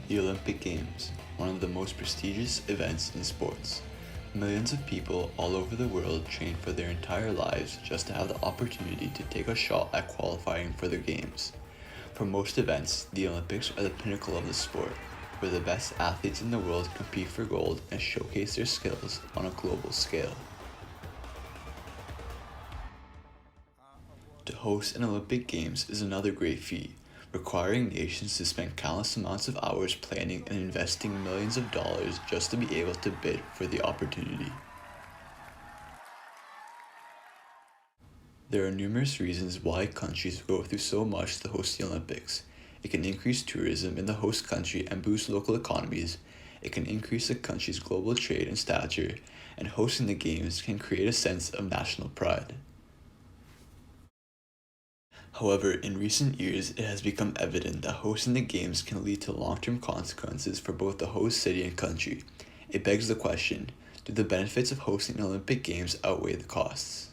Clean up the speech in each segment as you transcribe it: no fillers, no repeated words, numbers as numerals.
The Olympic Games, one of the most prestigious events in sports. Millions of people all over the world train for their entire lives just to have the opportunity to take a shot at qualifying for the Games. For most events, the Olympics are the pinnacle of the sport, where the best athletes in the world compete for gold and showcase their skills on a global scale. To host an Olympic Games is another great feat, requiring nations to spend countless amounts of hours planning and investing millions of dollars just to be able to bid for the opportunity. There are numerous reasons why countries go through so much to host the Olympics. It can increase tourism in the host country and boost local economies. It can increase a country's global trade and stature, and hosting the Games can create a sense of national pride. However, in recent years, it has become evident that hosting the Games can lead to long-term consequences for both the host city and country. It begs the question, do the benefits of hosting an Olympic Games outweigh the costs?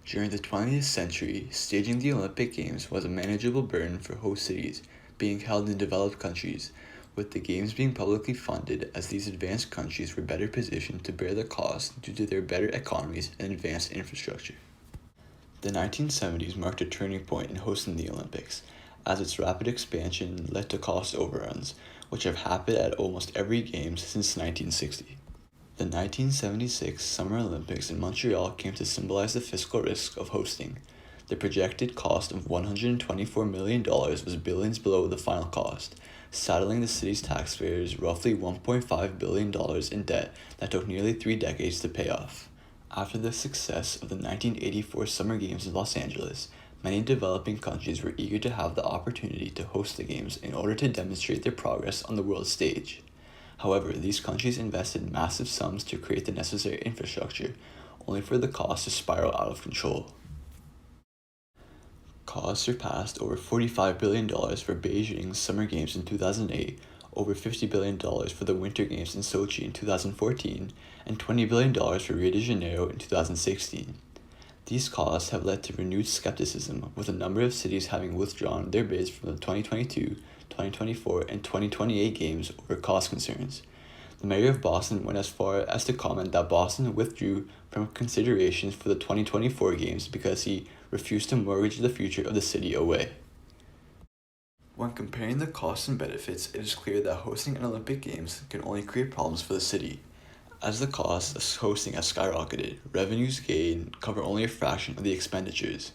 During the 20th century, staging the Olympic Games was a manageable burden for host cities, being held in developed countries, with the Games being publicly funded as these advanced countries were better positioned to bear the cost due to their better economies and advanced infrastructure. The 1970s marked a turning point in hosting the Olympics, as its rapid expansion led to cost overruns, which have happened at almost every Games since 1960. The 1976 Summer Olympics in Montreal came to symbolize the fiscal risk of hosting. The projected cost of $124 million was billions below the final cost, saddling the city's taxpayers roughly $1.5 billion in debt that took nearly 3 decades to pay off. After the success of the 1984 Summer Games in Los Angeles, many developing countries were eager to have the opportunity to host the Games in order to demonstrate their progress on the world stage. However, these countries invested massive sums to create the necessary infrastructure, only for the cost to spiral out of control. Costs surpassed over $45 billion for Beijing's Summer Games in 2008, over $50 billion for the Winter Games in Sochi in 2014, and $20 billion for Rio de Janeiro in 2016. These costs have led to renewed skepticism, with a number of cities having withdrawn their bids from the 2022, 2024, and 2028 Games over cost concerns. The mayor of Boston went as far as to comment that Boston withdrew from considerations for the 2024 Games because he refused to mortgage the future of the city away. When comparing the costs and benefits, it is clear that hosting an Olympic Games can only create problems for the city. As the cost of hosting has skyrocketed, revenues gained cover only a fraction of the expenditures.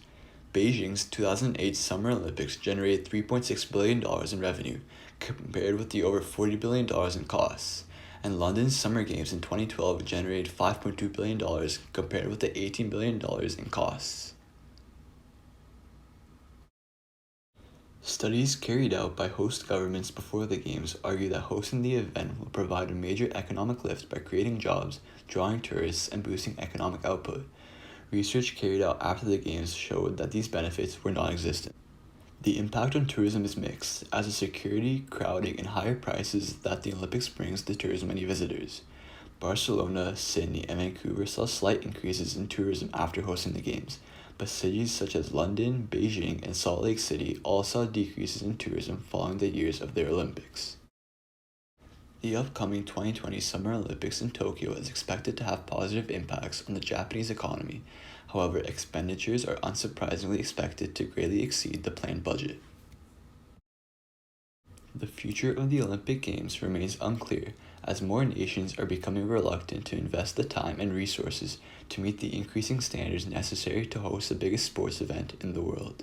Beijing's 2008 Summer Olympics generated $3.6 billion in revenue, compared with the over $40 billion in costs, and London's Summer Games in 2012 generated $5.2 billion, compared with the $18 billion in costs. Studies carried out by host governments before the Games argue that hosting the event will provide a major economic lift by creating jobs, drawing tourists, and boosting economic output. Research carried out after the Games showed that these benefits were non-existent. The impact on tourism is mixed, as the security, crowding, and higher prices that the Olympics brings deters many visitors. Barcelona, Sydney, and Vancouver saw slight increases in tourism after hosting the Games, but cities such as London, Beijing, and Salt Lake City all saw decreases in tourism following the years of their Olympics. The upcoming 2020 Summer Olympics in Tokyo is expected to have positive impacts on the Japanese economy. However, expenditures are unsurprisingly expected to greatly exceed the planned budget. The future of the Olympic Games remains unclear, as more nations are becoming reluctant to invest the time and resources to meet the increasing standards necessary to host the biggest sports event in the world.